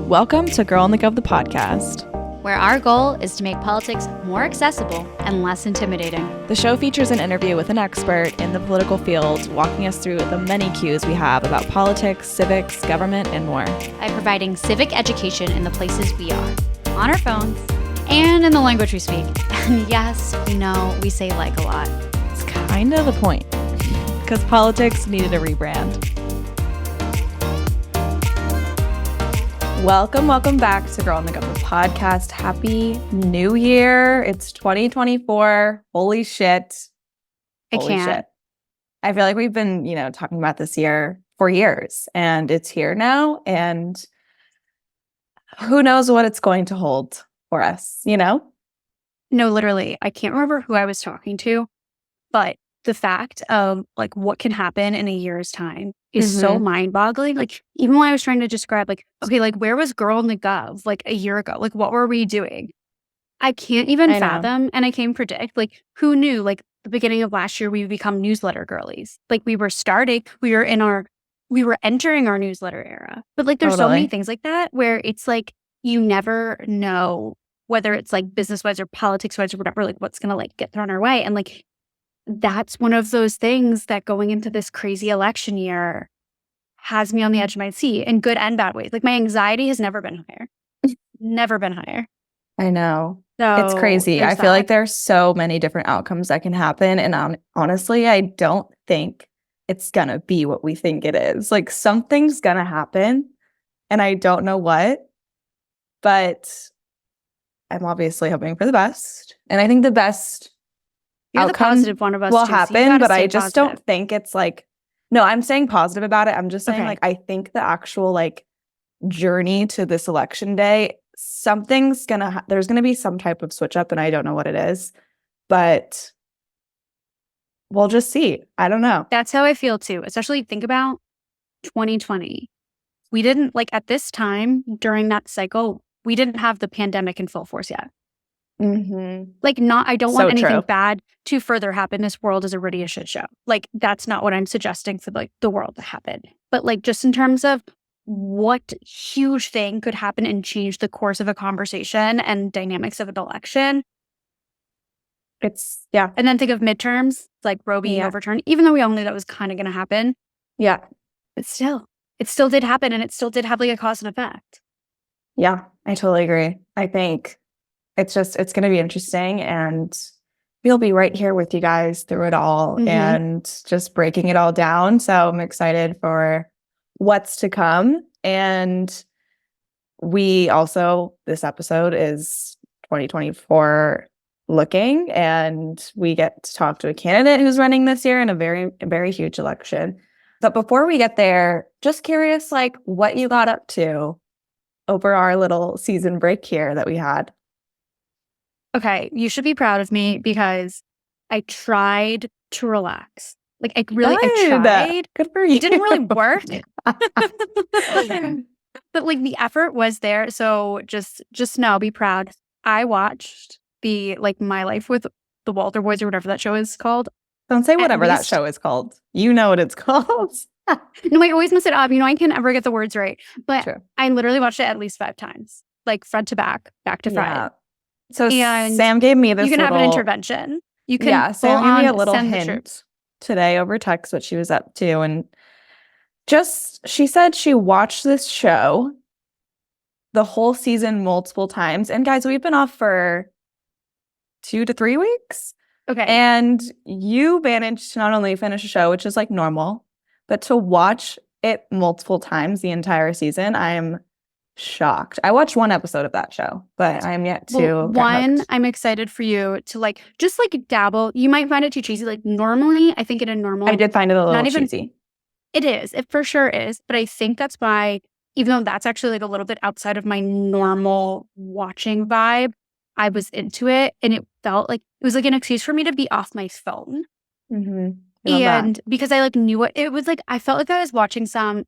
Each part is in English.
Welcome to Girl in the Gov, the podcast, where our goal is to make politics more accessible and less intimidating. The show features an interview with an expert in the political field, walking us through the many cues we have about politics, civics, government, and more. By providing civic education in the places we are, on our phones, and in the language we speak. And yes, we know we say like a lot. It's kind of the point, because politics needed a rebrand. Welcome back to Girl in the Gov, the podcast. Happy New Year. It's 2024. Holy shit. Holy shit. I feel like we've been, talking about this year for years, and it's here now, and who knows what it's going to hold for us, No, literally. I can't remember who I was talking to, but the fact of what can happen in a year's time is so mind-boggling. Even when I was trying to describe where was Girl in the Gov a year ago? What were we doing? I can't even fathom, and I can't predict. Who knew the beginning of last year we would become newsletter girlies? We were entering our newsletter era. But there's so many things like that where it's you never know whether it's business-wise or politics-wise or whatever, what's gonna get thrown our way. And that's one of those things that going into this crazy election year has me on the edge of my seat in good and bad ways. My anxiety has never been higher. Never been higher. I know. So it's crazy. I feel like there's so many different outcomes that can happen. And honestly, I don't think it's going to be what we think it is. Something's going to happen and I don't know what, but I'm obviously hoping for the best. And I think the best You're the positive one of us will too, happen, so but I just positive. don't think it's no, I'm saying positive about it. I'm just saying I think the actual journey to this election day, something's gonna there's gonna be some type of switch up, and I don't know what it is, but we'll just see. I don't know. That's how I feel too. Especially think about 2020. We didn't at this time during that cycle, we didn't have the pandemic in full force yet. I don't want anything bad to further happen. This world is already a shit show. That's not what I'm suggesting for the world to happen. But just in terms of what huge thing could happen and change the course of a conversation and dynamics of an election. It's And then think of midterms, Roe being overturned, even though we all knew that was kind of going to happen. Yeah. But still, it still did happen, and it still did have a cause and effect. Yeah, I totally agree. I think it's going to be interesting, and we'll be right here with you guys through it all and just breaking it all down. So I'm excited for what's to come. And this episode is 2024 looking, and we get to talk to a candidate who's running this year in a very, very huge election. But before we get there, just curious, what you got up to over our little season break here that we had. Okay, you should be proud of me because I tried to relax. I tried. Good for you. It didn't really work. But the effort was there. So just know, be proud. I watched the My Life with the Walter Boys or whatever that show is called. Don't say whatever that show is called. You know what it's called. No, I always mess it up. I can never get the words right. But True. I literally watched it at least 5 times. Front to back to front. Yeah. So and Sam gave me this You can have an intervention. You can Sam gave me a little hint today over text what she was up to. And she said she watched this show the whole season multiple times. And guys, we've been off for 2 to 3 weeks. Okay. And you managed to not only finish a show, which is normal, but to watch it multiple times the entire season. I'm shocked. I watched 1 episode of that show, but I'm yet to I'm excited for you to just dabble. You might find it too cheesy. Normally, I think in a normal I did find it a little cheesy. It is. It for sure is. But I think that's why, even though that's actually a little bit outside of my normal watching vibe, I was into it, and it felt it was an excuse for me to be off my phone. And because I knew what it was I felt I was watching some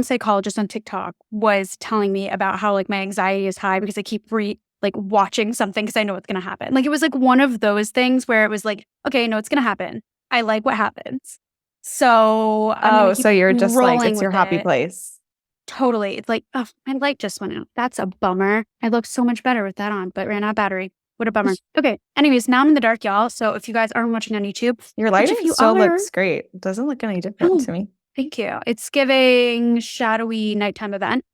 psychologist on TikTok was telling me about how my anxiety is high because I keep watching something because I know what's going to happen. It was one of those things where it was okay, I know it's going to happen. I like what happens. So so you're just it's your happy place. Totally. It's like, oh, my light just went out. That's a bummer. I look so much better with that on, but ran out of battery. What a bummer. Okay. Anyways, now I'm in the dark, y'all. So if you guys aren't watching on YouTube, your lighting still looks great. It doesn't look any different to me. Thank you. It's giving shadowy nighttime event.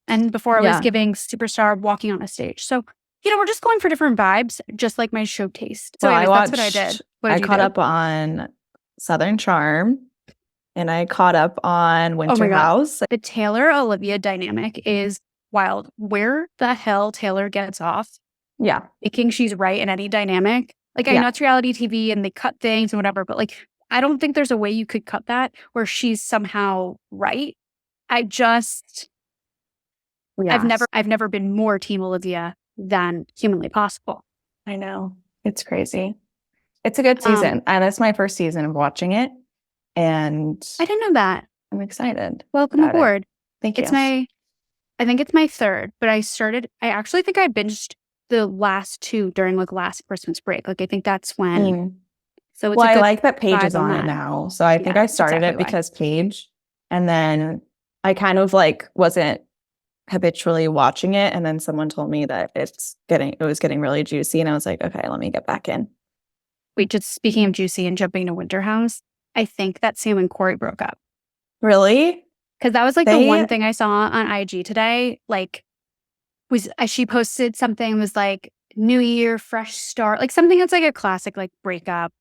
And before it was giving superstar walking on a stage. So, we're just going for different vibes, just like my show taste. So anyways, that's what I did. I caught up on Southern Charm. And I caught up on Winter House. The Taylor-Olivia dynamic is wild. Where the hell Taylor gets off thinking she's right in any dynamic. Like, I know it's reality TV and they cut things and whatever, but like, I don't think there's a way you could cut that where she's somehow right. I've never been more Team Olivia than humanly possible. I know. It's crazy. It's a good season. And it's my first season of watching it. And I didn't know that. I'm excited. Welcome aboard. Thank you. I think it's my third, but I actually think I binged the last two during like last Christmas break. Like I think that's when. So it's I like that Paige is on it now. So I think I started it because Paige, and then I kind of like wasn't habitually watching it, and then someone told me that it was getting really juicy, and I was like, okay, let me get back in. Wait, just speaking of juicy and jumping to Winter House, I think that Sam and Corey broke up. Really? Because that was like the one thing I saw on IG today. Like, she posted something, was like, New Year, fresh start. Like something that's like a classic like breakup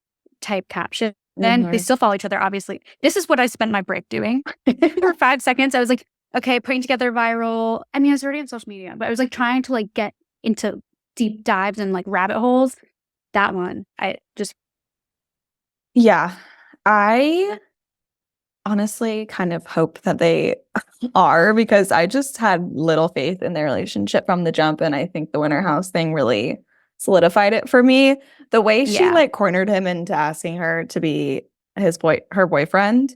type caption. Then they still follow each other, obviously. This is what I spent my break doing. For 5 seconds, I was like, okay, putting together viral. I mean, I was already on social media, but I was like trying to like get into deep dives and like rabbit holes. That one, I honestly kind of hope that they are, because I just had little faith in their relationship from the jump. And I think the Winter House thing really solidified it for me. The way she like cornered him into asking her to be her boyfriend,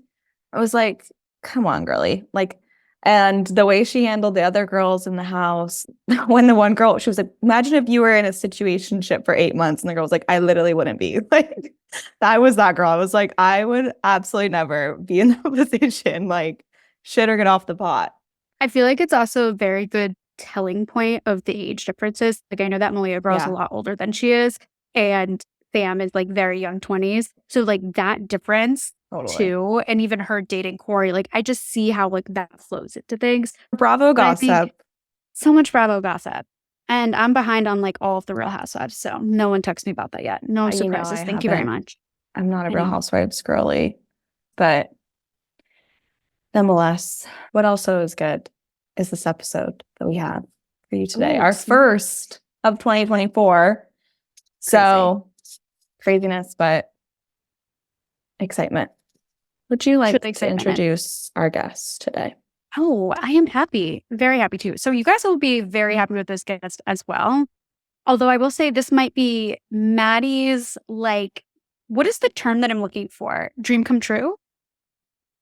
I was like, come on, girly. Like, and the way she handled the other girls in the house, when the one girl, she was like, imagine if you were in a situationship for 8 months, and the girl was like, I literally wouldn't be. Like, I was that girl. I was like, I would absolutely never be in that position. Like, shit or get off the pot. I feel like it's also a very good telling point of the age differences. Like, I know that Malia girl is a lot older than she is, and Sam is like very young 20s. So like that difference too, and even her dating Corey, like I just see how like that flows into things. Bravo gossip. So much Bravo gossip. And I'm behind on like all of the Real Housewives, so no one texts me about that yet. No surprises. Thank you very much. I'm not a Real Housewives girly, but nonetheless, what also is good is this episode that we have for you today. Our first of 2024. So craziness, but excitement. Would you like to introduce our guest today? Oh, I am happy. Very happy to. So you guys will be very happy with this guest as well. Although I will say this might be Maddie's, like, what is the term that I'm looking for? Dream come true?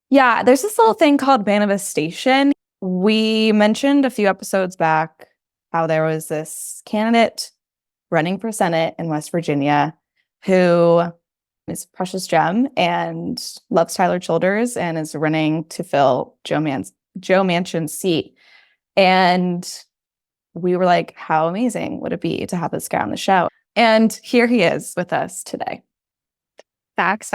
Yeah, there's this little thing called manifestation. We mentioned a few episodes back how there was this candidate running for Senate in West Virginia who is a precious gem and loves Tyler Childers and is running to fill Joe Manchin's seat. And we were like, how amazing would it be to have this guy on the show? And here he is with us today. Facts.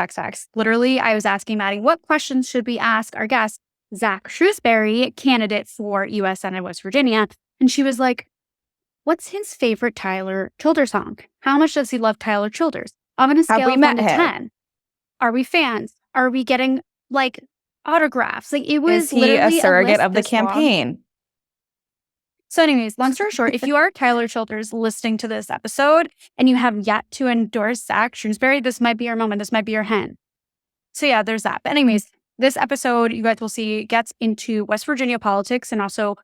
Literally, I was asking Maddie, what questions should we ask our guest, Zach Shrewsbury, candidate for U.S. Senate West Virginia? And she was like, what's his favorite Tyler Childers song? How much does he love Tyler Childers? On a scale of 1 to 10. Are we fans? Are we getting like autographs? Like, it was Is he a surrogate of the campaign? So anyways, long story short, if you are Tyler Childers listening to this episode and you have yet to endorse Zach Shrewsbury, this might be your moment. This might be your hen. So yeah, there's that. But anyways, this episode, you guys will see, gets into West Virginia politics and also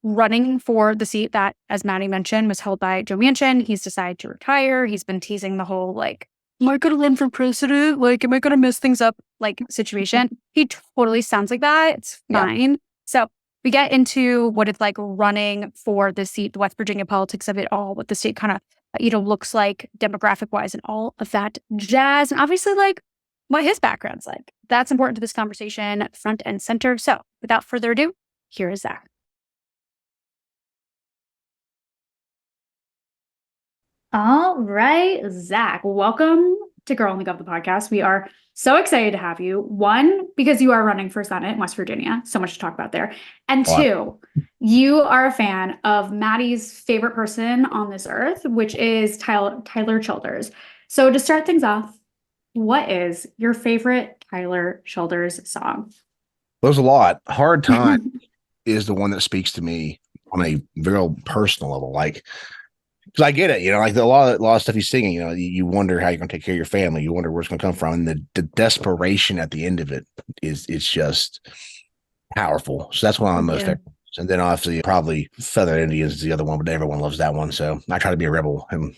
running for the seat that, as Maddie mentioned, was held by Joe Manchin. He's decided to retire. He's been teasing the whole, like, am I going to run for president? Like, am I going to mess things up, like, situation? He totally sounds like that. It's fine. Yeah. So we get into what it's like running for the seat, the West Virginia politics of it all, what the state kind of, looks like demographic-wise and all of that jazz. And obviously, like, what his background's like. That's important to this conversation, front and center. So without further ado, Here is Zach. All right, Zach, welcome to Girl on the Gov, the podcast. We are so excited to have you. One, because you are running for Senate in West Virginia. So much to talk about there. And two, you are a fan of Maddie's favorite person on this earth, which is Tyler Childers. So to start things off, what is your favorite Tyler Childers song? There's a lot. Hard Time is the one that speaks to me on a very personal level. Like, because I get it, like a lot of stuff he's singing, you wonder how you're going to take care of your family. You wonder where it's going to come from. And the desperation at the end of it's just powerful. So that's one of my most favorite. And then obviously probably Feather Indians is the other one, but everyone loves that one. So I try to be a rebel and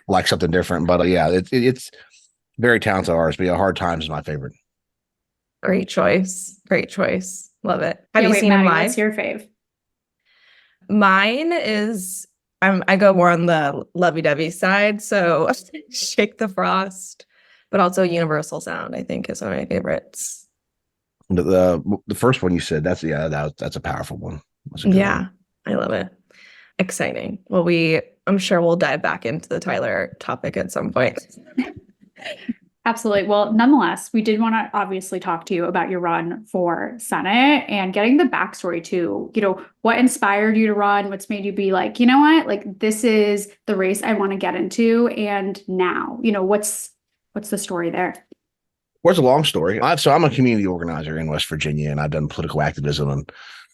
like something different. But yeah, it's very talented artist. But Hard Times is my favorite. Great choice. Love it. Have you seen Maddie, him live? what's your fave? Mine is I go more on the lovey-dovey side, so Shake the Frost, but also Universal Sound, I think, is one of my favorites. The first one you said, that's a powerful one. One. I love it. Exciting. Well, I'm sure we'll dive back into the Tyler topic at some point. Absolutely. Well, nonetheless, we did want to obviously talk to you about your run for Senate and getting the backstory too. What inspired you to run? What's made you be like, you know what? Like, this is the race I want to get into. And now, what's the story there? Well, it's a long story. So I'm a community organizer in West Virginia, and I've done political activism and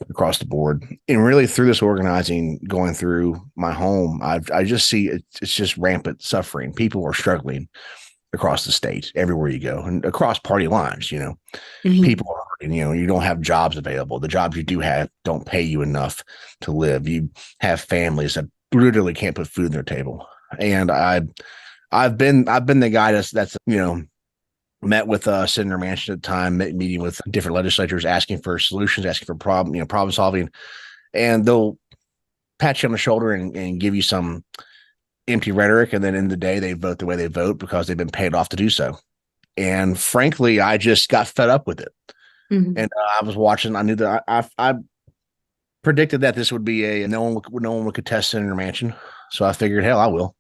across the board. And really through this organizing, going through my home, I just see it's just rampant suffering. People are struggling across the state, everywhere you go, and across party lines. People are, you don't have jobs available. The jobs you do have don't pay you enough to live. You have families that literally can't put food on their table. And I've been the guy that's met with Senator Manchin at the time, meeting with different legislators, asking for solutions, asking for problem solving, and they'll pat you on the shoulder and give you some empty rhetoric, and then in the day they vote the way they vote because they've been paid off to do so. And frankly, I just got fed up with it. And I was watching. I knew that I predicted that this would be no one would contest Senator Manchin. So I figured, hell, I will.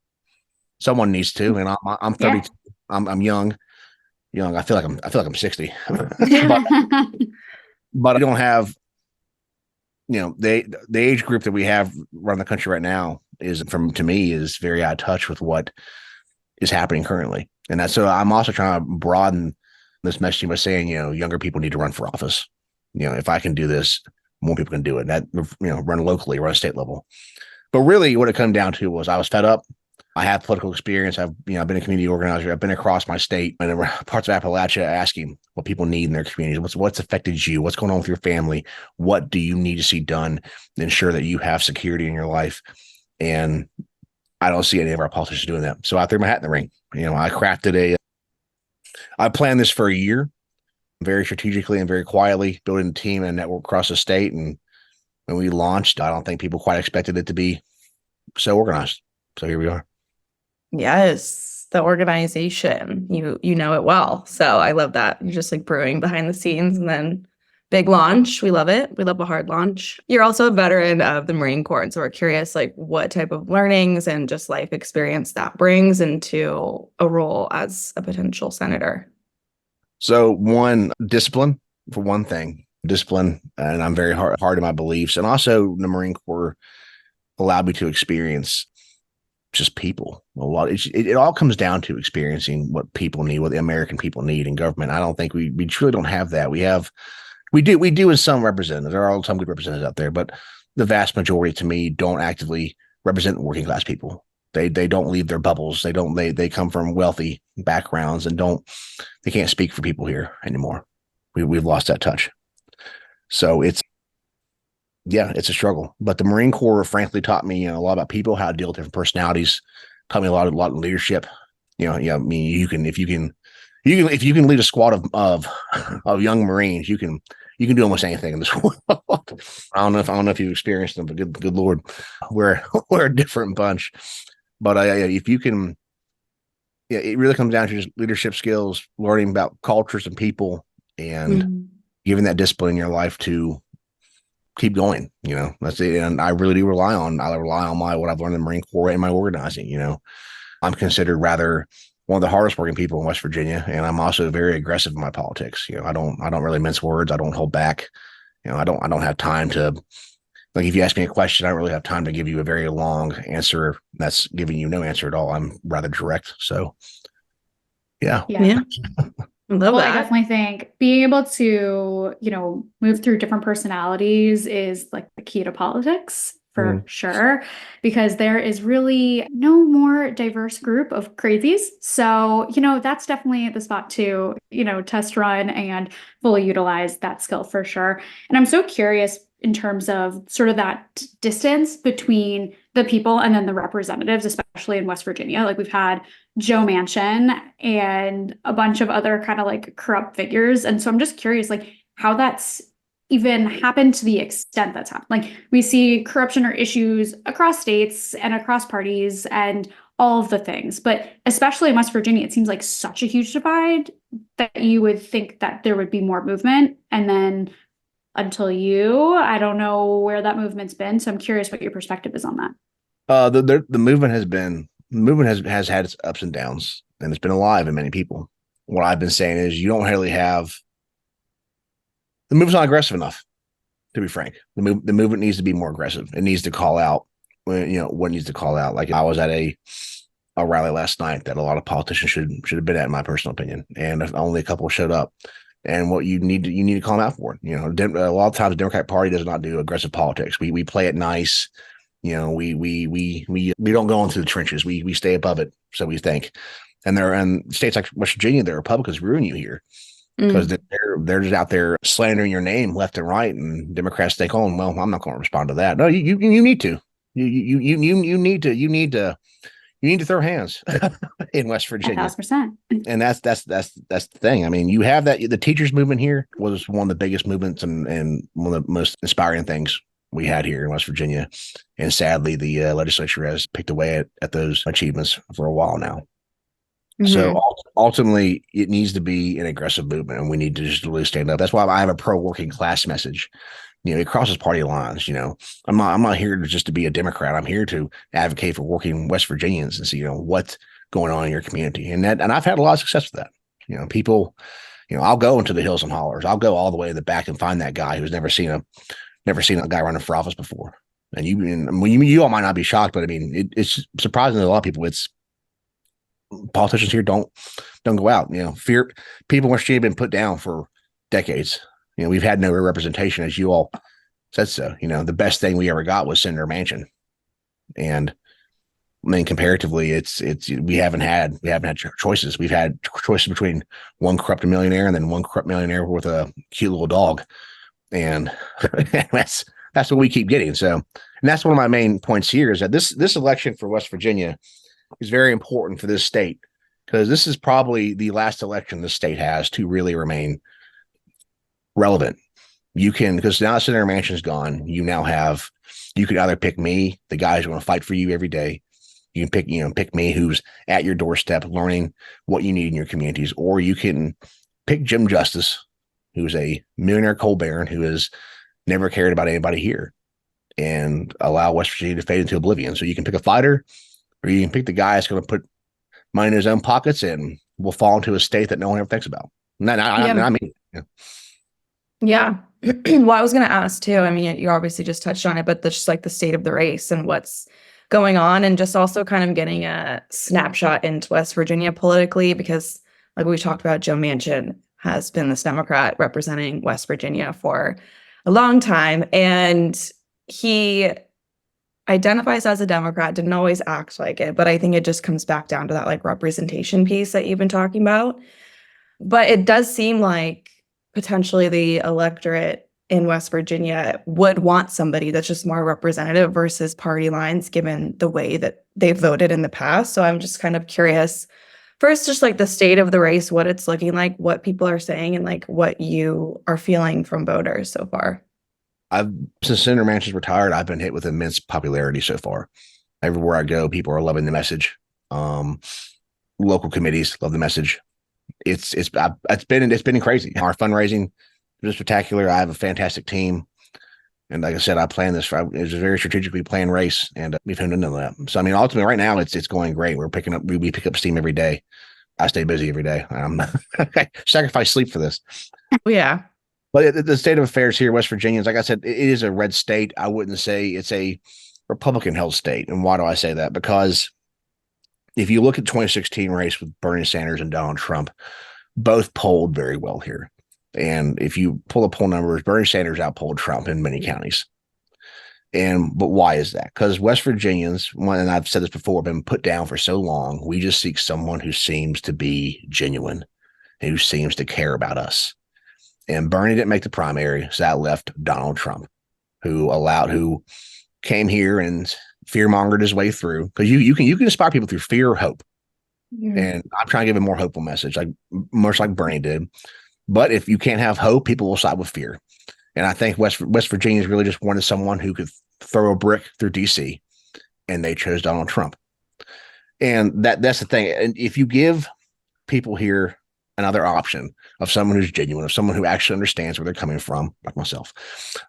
Someone needs to, and I'm 32. Yeah. I'm young. I feel like I'm 60, but I don't have. The age group that we have around the country right now is very out of touch with what is happening currently. And so I'm also trying to broaden this messaging by saying, younger people need to run for office. If I can do this, more people can do it. And that, run locally, run state level. But really what it came down to was I was fed up. I have political experience. I've been a community organizer. I've been across my state and parts of Appalachia asking what people need in their communities. What's affected you? What's going on with your family? What do you need to see done to ensure that you have security in your life? And I don't see any of our politicians doing that. So I threw my hat in the ring. I planned this for a year, very strategically and very quietly, building a team and a network across the state. And when we launched, I don't think people quite expected it to be so organized. So here we are. Yes, the organization, you know it well. So I love that. You're just like brewing behind the scenes and then big launch. We love it. We love a hard launch. You're also a veteran of the Marine Corps. And so we're curious, like what type of learnings and just life experience that brings into a role as a potential senator. So one, discipline for one thing, and I'm very hard in my beliefs. And also the Marine Corps allowed me to experience just people a lot. It all comes down to experiencing what people need, what the American people need in government. I don't think we truly don't have that. We do in some representatives. There are some good representatives out there, but the vast majority to me don't actively represent working class people. They don't leave their bubbles. They come from wealthy backgrounds and they can't speak for people here anymore. We've lost that touch. So it's a struggle. But the Marine Corps frankly taught me a lot about people, how to deal with different personalities, taught me a lot in leadership. I mean, you can lead a squad of young Marines, you can do almost anything in this world. I don't know if you've experienced them, but good Lord, we're a different bunch. But if you can, it really comes down to just leadership skills, learning about cultures and people, and given that discipline in your life to keep going. That's it. And I really do rely on what I've learned in the Marine Corps and my organizing. I'm considered rather one of the hardest working people in West Virginia, and I'm also very aggressive in my politics. I don't really mince words. I don't hold back. I don't have time to, like, if you ask me a question, I don't really have time to give you a very long answer that's giving you no answer at all. I'm rather direct. So yeah. Well, I definitely think being able to, move through different personalities is like the key to politics for sure, because there is really no more diverse group of crazies. So, that's definitely the spot to, test run and fully utilize that skill for sure. And I'm so curious in terms of sort of that distance between the people and then the representatives, especially in West Virginia. Like, we've had Joe Manchin and a bunch of other kind of like corrupt figures. And so I'm just curious, like, how that's even happened to the extent that's happened. Like, we see corruption or issues across states and across parties and all of the things. But especially in West Virginia, it seems like such a huge divide that you would think that there would be more movement. And then I don't know where that movement's been. So I'm curious what your perspective is on that. The movement has had its ups and downs, and it's been alive in many people. What I've been saying is you don't really have, the movement's not aggressive enough, to be frank. The movement needs to be more aggressive. It needs to call out what needs to call out. Like, I was at a rally last night that a lot of politicians should have been at, in my personal opinion, and if only a couple showed up. And what you need to call them out for. A lot of times the Democratic Party does not do aggressive politics. We play it nice. We don't go into the trenches. We stay above it, so we think. And in states like West Virginia, the Republicans ruin you here because they're just out there slandering your name left and right, and Democrats think, "Oh, well, I'm not going to respond to that." No, you need to. You need to throw hands in West Virginia. 1,000%. And that's the thing. I mean, you have that. The teachers movement here was one of the biggest movements and one of the most inspiring things we had here in West Virginia. And sadly, the legislature has picked away at those achievements for a while now. So ultimately, it needs to be an aggressive movement, and we need to just really stand up. That's why I have a pro working class message. It crosses party lines. I'm not here just to be a Democrat. I'm here to advocate for working West Virginians and see, what's going on in your community. And I've had a lot of success with that. People, I'll go into the hills and hollers. I'll go all the way to the back and find that guy who's never seen a guy running for office before. And you all might not be shocked, but I mean, it's surprising to a lot of people. It's politicians here don't go out. Fear people in West Virginia have been put down for decades. We've had no representation, as you all said so. The best thing we ever got was Senator Manchin. And I mean, comparatively, we haven't had choices. We've had choices between one corrupt millionaire and then one corrupt millionaire with a cute little dog. And that's what we keep getting. So, and that's one of my main points here is that this election for West Virginia is very important for this state, because this is probably the last election the state has to really remain relevant. Because now Senator Manchin's gone, you could either pick me, the guy who's going to fight for you every day. You can pick me, who's at your doorstep learning what you need in your communities, or you can pick Jim Justice, who's a millionaire coal baron who has never cared about anybody here, and allow West Virginia to fade into oblivion. So you can pick a fighter, or you can pick the guy that's going to put money in his own pockets and will fall into a state that no one ever thinks about. I mean. Yeah. Well, I was going to ask too. I mean, you obviously just touched on it, but just like the state of the race and what's going on, and just also kind of getting a snapshot into West Virginia politically, because like we talked about, Joe Manchin has been this Democrat representing West Virginia for a long time. And he identifies as a Democrat, didn't always act like it, but I think it just comes back down to that like representation piece that you've been talking about. But it does seem like potentially the electorate in West Virginia would want somebody that's just more representative versus party lines, given the way that they've voted in the past. So I'm just kind of curious, first, just like the state of the race, what it's looking like, what people are saying, and like what you are feeling from voters so far. Since Senator Manchin's retired, I've been hit with immense popularity so far. Everywhere I go, people are loving the message. Local committees love the message. It's been crazy. Our fundraising just spectacular. I have a fantastic team. And like I said, I planned this. It was a very strategically planned race, and we've honed into that. So, I mean, ultimately, right now, it's going great. We're picking up. We pick up steam every day. I stay busy every day. I sacrifice sleep for this. Yeah. But the state of affairs here, West Virginia, like I said, it is a red state. I wouldn't say it's a Republican-held state. And why do I say that? Because if you look at the 2016 race with Bernie Sanders and Donald Trump, both polled very well here. And if you pull the poll numbers, Bernie Sanders outpolled Trump in many counties. But why is that? Because West Virginians, and I've said this before, have been put down for so long. We just seek someone who seems to be genuine, who seems to care about us. And Bernie didn't make the primary, so that left Donald Trump, who came here and fear-mongered his way through. Because you can inspire people through fear or hope. Mm-hmm. And I'm trying to give a more hopeful message, much like Bernie did. But if you can't have hope, people will side with fear. And I think West Virginians really just wanted someone who could throw a brick through DC, and they chose Donald Trump. And that's the thing. And if you give people here another option of someone who's genuine, of someone who actually understands where they're coming from, like myself,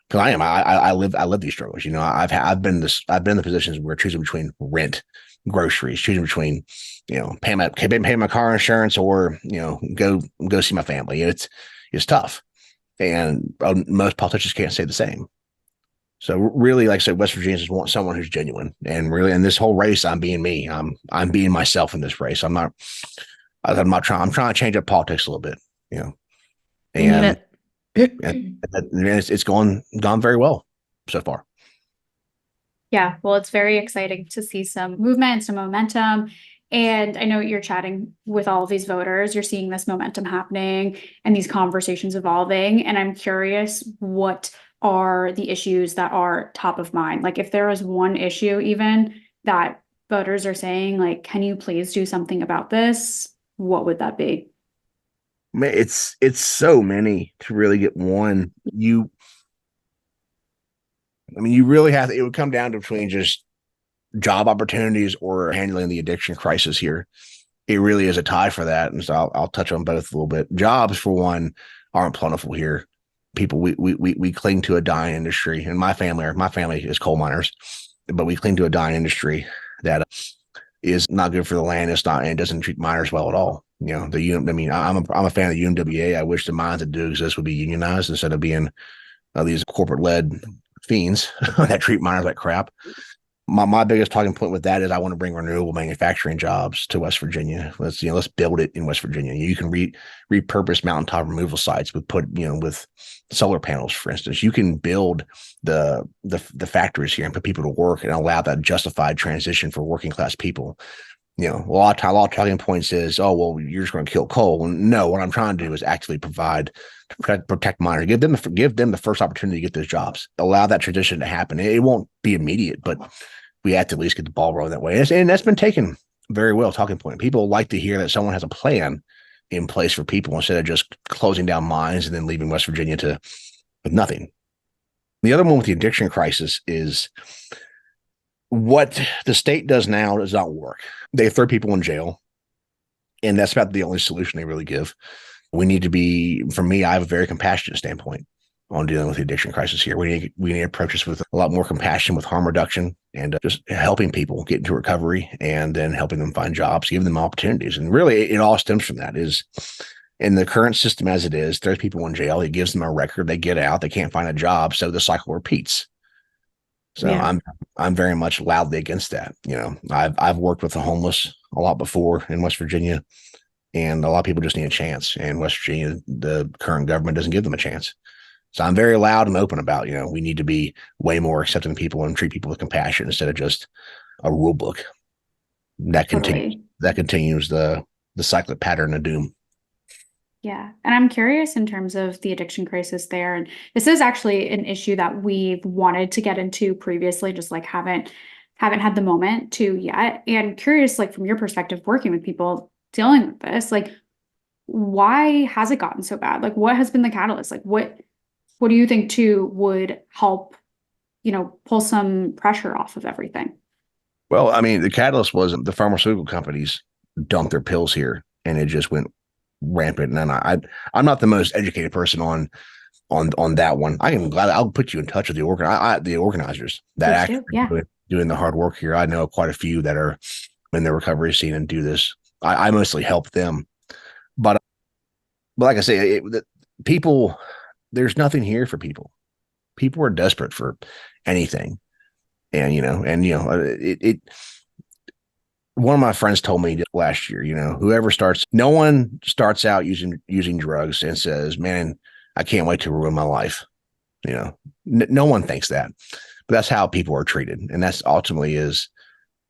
because I live these struggles. I've been in the positions where choosing between rent, groceries, choosing between, pay my car insurance or, go see my family. It's tough. And most politicians can't say the same. So really, like I said, West Virginians just want someone who's genuine. And really, in this whole race, I'm being me. I'm being myself in this race. I'm trying to change up politics a little bit, and it's gone very well so far. Yeah, well, it's very exciting to see some movement, some momentum. And I know you're chatting with all of these voters. You're seeing this momentum happening and these conversations evolving. And I'm curious, what are the issues that are top of mind? Like, if there is one issue even that voters are saying, like, can you please do something about this? What would that be? It's so many to really get one. You really have to, it would come down to between just job opportunities or handling the addiction crisis here. It really is a tie for that. And so I'll touch on both a little bit. Jobs, for one, aren't plentiful here. People, we cling to a dying industry, and my family is coal miners, but we cling to a dying industry that is not good for the land. It doesn't treat miners well at all. I'm a fan of the UMWA. I wish the mines that do exist would be unionized instead of being these corporate-led fiends that treat miners like crap. My biggest talking point with that is I want to bring renewable manufacturing jobs to West Virginia. Let's build it in West Virginia. You can repurpose mountaintop removal sites with solar panels, for instance. You can build the factories here and put people to work and allow that justified transition for working class people. A lot of talking points is, oh, well, you're just going to kill coal. Well, no, what I'm trying to do is actually provide to protect miners, give them the first opportunity to get those jobs, allow that transition to happen. It won't be immediate, but we have to at least get the ball rolling that way. And that's been taken very well. Talking point. People like to hear that someone has a plan in place for people instead of just closing down mines and then leaving West Virginia with nothing. The other one with the addiction crisis is what the state does now does not work. They throw people in jail, and that's about the only solution they really give. We need to be, for me, I have a very compassionate standpoint on dealing with the addiction crisis here. We need to approach this with a lot more compassion, with harm reduction, and just helping people get into recovery and then helping them find jobs, giving them opportunities. And really, it all stems from that. Is in the current system as it is, there's people in jail. It gives them a record. They get out. They can't find a job. So the cycle repeats. So yeah. I'm very much loudly against that. I've worked with the homeless a lot before in West Virginia, and a lot of people just need a chance. And West Virginia, the current government doesn't give them a chance. So I'm very loud and open about, we need to be way more accepting of people and treat people with compassion instead of just a rule book that continues the cyclic pattern of doom. Yeah. And I'm curious in terms of the addiction crisis there. And this is actually an issue that we've wanted to get into previously, just like haven't had the moment to yet. And curious, like, from your perspective, working with people dealing with this, like, why has it gotten so bad? Like, what has been the catalyst? Like, what do you think too would help, pull some pressure off of everything? Well, the catalyst was the pharmaceutical companies dumped their pills here, and it just went rampant. And I'm not the most educated person on on that one. I'll put you in touch with the organizers that actually doing the hard work here. I know quite a few that are in the recovery scene and do this. I mostly help them, but like I say, people, there's nothing here for people. People are desperate for anything, and it. One of my friends told me last year, no one starts out using drugs and says, "Man, I can't wait to ruin my life." No one thinks that, but that's how people are treated, and that's ultimately is,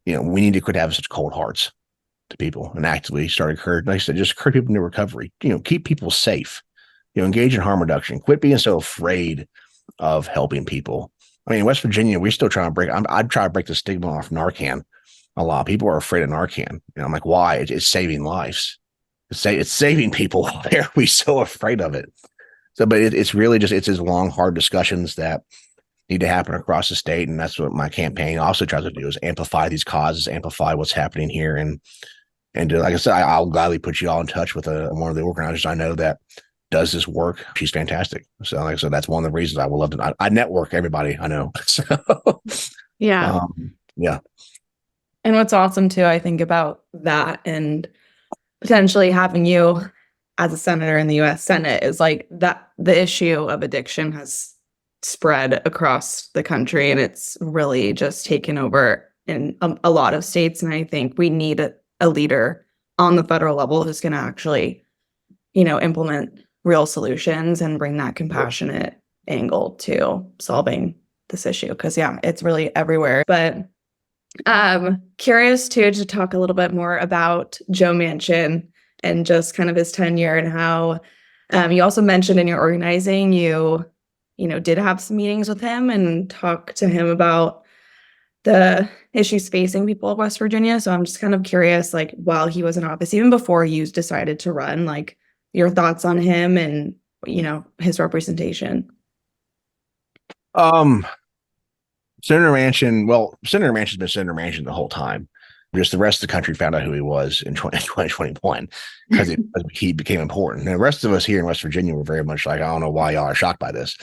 we need to quit having such cold hearts to people and actively start encouraging, like I said, just encourage people into recovery. Keep people safe. Engage in harm reduction. Quit being so afraid of helping people. I mean, in West Virginia, we're still trying to break. I'm trying to break the stigma off Narcan. A lot of people are afraid of Narcan. I'm like, why? It's saving lives. It's saving people. Why are we so afraid of it? So, but it's really just, it's these long, hard discussions that need to happen across the state. And that's what my campaign also tries to do, is amplify these causes, amplify what's happening here. And like I said, I'll gladly put you all in touch with one of the organizers I know that does this work. She's fantastic. So like I said, that's one of the reasons I would love to, I network everybody I know. So yeah. Yeah. And what's awesome too, I think, about that and potentially having you as a senator in the U.S. Senate is like that the issue of addiction has spread across the country, and it's really just taken over in a lot of states. And I think we need a leader on the federal level who's going to actually, implement real solutions and bring that compassionate angle to solving this issue. Because it's really everywhere. But curious too to talk a little bit more about Joe Manchin and just kind of his tenure and how you also mentioned in your organizing you did have some meetings with him and talk to him about the issues facing people of West Virginia. So I'm just kind of curious, like, while he was in office, even before you decided to run, like your thoughts on him and his representation. Senator Manchin's been Senator Manchin the whole time. Just the rest of the country found out who he was in 2021 because he became important. And the rest of us here in West Virginia were very much like, I don't know why y'all are shocked by this.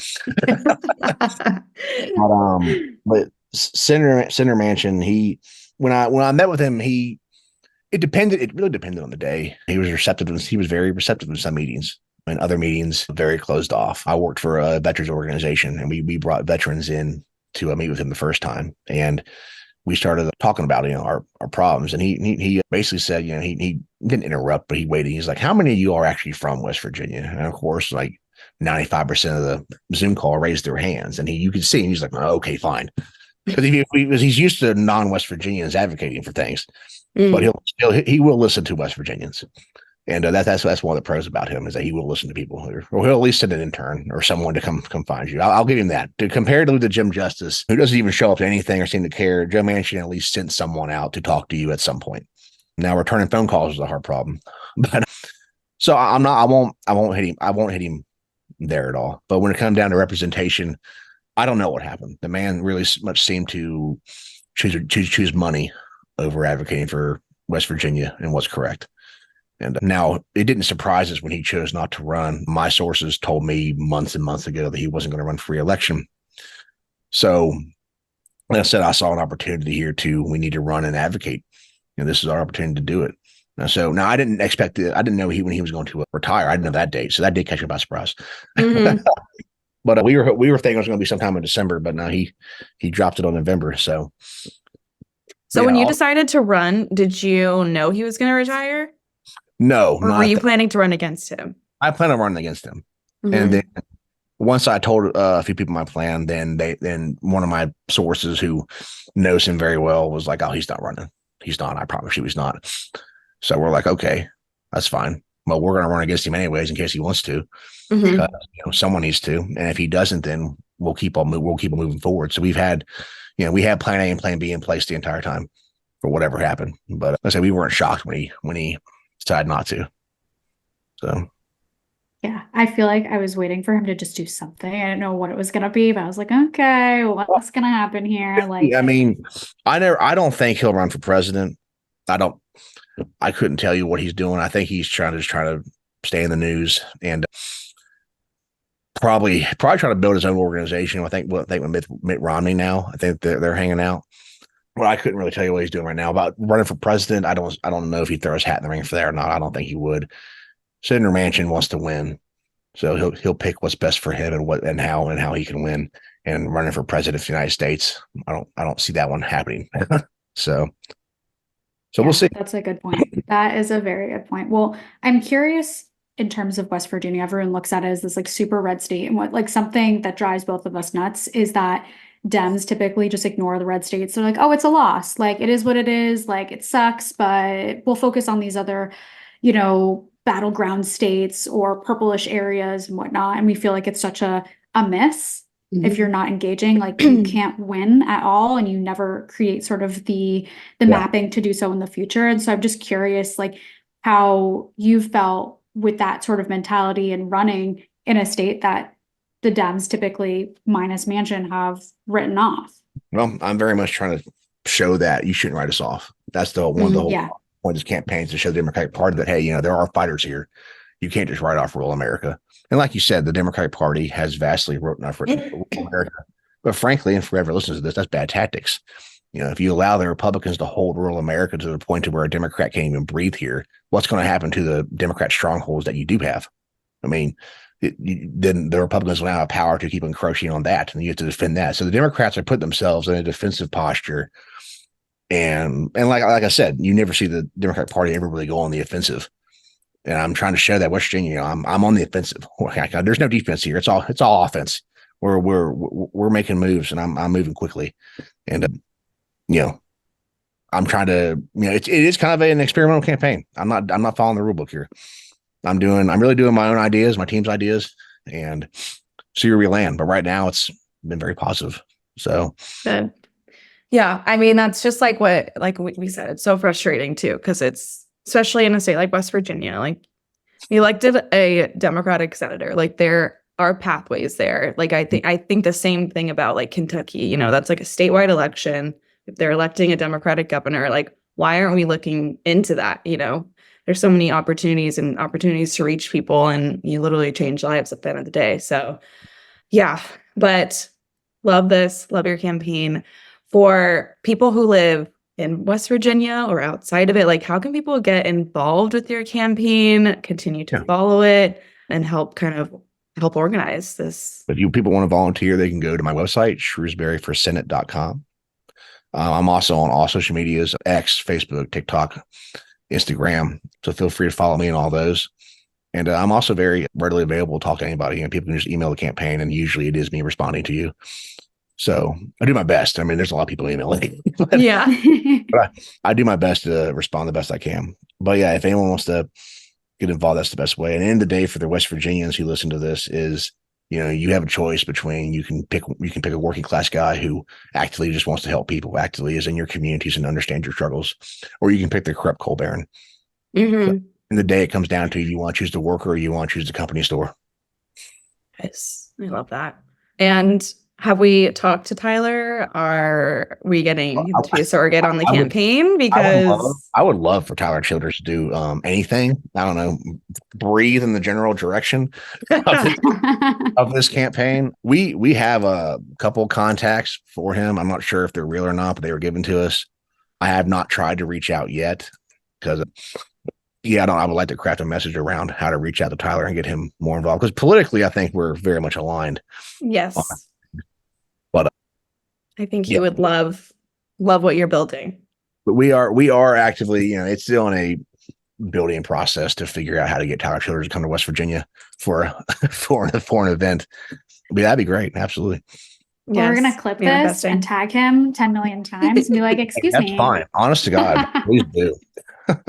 But Senator Manchin, when I met with him, it really depended on the day. He was very receptive in some meetings. In other meetings, very closed off. I worked for a veterans organization, and we brought veterans in to meet with him the first time, and we started talking about our problems. And he basically said, he didn't interrupt, but he waited. He's like, "How many of you are actually from West Virginia?" And of course, like 95% of the Zoom call raised their hands, and you could see, and he's like, "Oh, okay, fine," because he's used to non-West Virginians advocating for things, but he will listen to West Virginians. And that's one of the pros about him, is that he will listen to people, or he'll at least send an intern or someone to come find you. I'll give him that. Comparatively to Jim Justice, who doesn't even show up to anything or seem to care, Joe Manchin at least sent someone out to talk to you at some point. Now, returning phone calls is a hard problem, but so I won't hit him there at all. But when it comes down to representation, I don't know what happened. The man really much seemed to choose money over advocating for West Virginia and what's correct. And now it didn't surprise us when he chose not to run. My sources told me months and months ago that he wasn't going to run for re-election. So, like I said, I saw an opportunity here we need to run and advocate. This is our opportunity to do it. So now I didn't expect it. I didn't know when he was going to retire. I didn't know that date. So that did catch me by surprise. Mm-hmm. But we were thinking it was going to be sometime in December, but now he dropped it on November. So when you decided to run, did you know he was going to retire? No. Or were you planning to run against him? I plan on running against him. Mm-hmm. And then once I told a few people my plan, then one of my sources who knows him very well was like, "Oh, he's not running. He's not. I promise you he's not." So we're like, okay, that's fine. Well, we're going to run against him anyways in case he wants to. Mm-hmm. Because someone needs to. And if he doesn't, then we'll keep on moving forward. So we had plan A and plan B in place the entire time for whatever happened. But like I said, we weren't shocked when he decided not to. So yeah, I feel like I was waiting for him to just do something. I didn't know what it was going to be, but I was like, okay, what's going to happen here? Like, I mean, I don't think he'll run for president. I couldn't tell you what he's doing. I think he's trying to stay in the news. And probably trying to build his own organization. I think with Mitt Romney now, I think they're hanging out. Well, I couldn't really tell you what he's doing right now. About running for president, I don't know if he'd throw his hat in the ring for that or not. I don't think he would. Senator Manchin wants to win, so he'll pick what's best for him and how he can win. And running for president of the United States, I don't see that one happening. So Yeah, we'll see. that's a good point. That is a very good point. Well, I'm curious in terms of West Virginia, everyone looks at it as this like super red state. And what like something that drives both of us nuts is that Dems typically just ignore the red states. They're like, oh, it's a loss. Like it is what it is. Like it sucks, but we'll focus on these other, battleground states or purplish areas and whatnot. And we feel like it's such a miss if you're not engaging, like you can't win at all, and you never create sort of the mapping to do so in the future. And so I'm just curious, like how you felt with that sort of mentality and running in a state that the Dems typically minus Manchin have written off. Well, I'm very much trying to show that you shouldn't write us off. That's the one of the whole point of this campaign, to show the Democratic Party that, hey, there are fighters here. You can't just write off rural America. And like you said, the Democratic Party has vastly written off rural America. But frankly, and for whoever listens to this, that's bad tactics. If you allow the Republicans to hold rural America to the point to where a Democrat can't even breathe here, what's going to happen to the Democrat strongholds that you do have? I mean, then the Republicans will now have power to keep encroaching on that, and you have to defend that. So the Democrats are putting themselves in a defensive posture. And like I said, you never see the Democratic Party ever really go on the offensive. And I'm trying to show that West Virginia, I'm on the offensive. There's no defense here. It's all offense. We're making moves, and I'm moving quickly. And I'm trying to, it is kind of an experimental campaign. I'm not following the rule book here. I'm really doing my own ideas, my team's ideas, and see where we land. But right now it's been very positive. So good. Yeah. I mean, that's just like we said, it's so frustrating too, because it's, especially in a state like West Virginia, like you elected a Democratic senator, like there are pathways there. Like I think the same thing about like Kentucky, that's like a statewide election. If they're electing a Democratic governor, like why aren't we looking into that? There's so many opportunities to reach people, and you literally change lives at the end of the day. So yeah, but love your campaign. For people who live in West Virginia or outside of it, like how can people get involved with your campaign, continue to follow it, and help organize this? If people want to volunteer, they can go to my website, shrewsburyforsenate.com. I'm also on all social medias, X, Facebook, TikTok, Instagram. So feel free to follow me on all those. And I'm also very readily available to talk to anybody. People can just email the campaign, and usually it is me responding to you. So I do my best. I mean, there's a lot of people emailing. But I do my best to respond the best I can. But yeah, if anyone wants to get involved, that's the best way. And at the end of the day, for the West Virginians who listen to this, is you have a choice between you can pick a working class guy who actively just wants to help people, actively is in your communities and understand your struggles, or you can pick the corrupt coal baron. Mm-hmm. So in the day, it comes down to, you want to choose the worker or you want to choose the company store. Yes, I love that. And have we talked to Tyler? Are we getting to a surrogate on the campaign? Because I would love for Tyler Childers to do anything. I don't know, breathe in the general direction of this campaign. We have a couple contacts for him. I'm not sure if they're real or not, but they were given to us. I have not tried to reach out yet because I would like to craft a message around how to reach out to Tyler and get him more involved, because politically, I think we're very much aligned. Yes. But I think he would love what you're building. But we are actively, it's still in a building process to figure out how to get Tyler Childers to come to West Virginia for an event. But that'd be great. Absolutely. Well, we're gonna clip this and tag him 10 million times and be like, "Excuse me." That's fine. Honest to God, please do.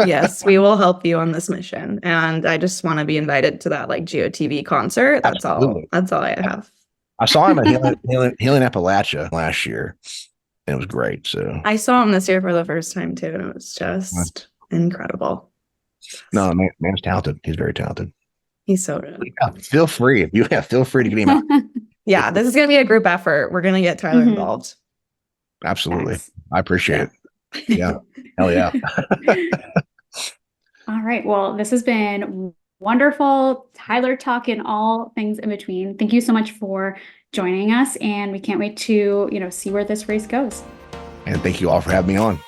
Yes, we will help you on this mission, and I just want to be invited to that like GOTV concert. That's Absolutely. That's all I have. I saw him at Healing Appalachia last year, and it was great. So I saw him this year for the first time too, and it was just incredible. No, man's talented. He's very talented. He's so good. Yeah, feel free to get him out. Yeah, this is gonna be a group effort. We're gonna get Tyler involved. Absolutely, nice. I appreciate it. Yeah, hell yeah. All right. Well, this has been wonderful Tyler talk and all things in between. Thank you so much for joining us, and we can't wait to, see where this race goes. And thank you all for having me on.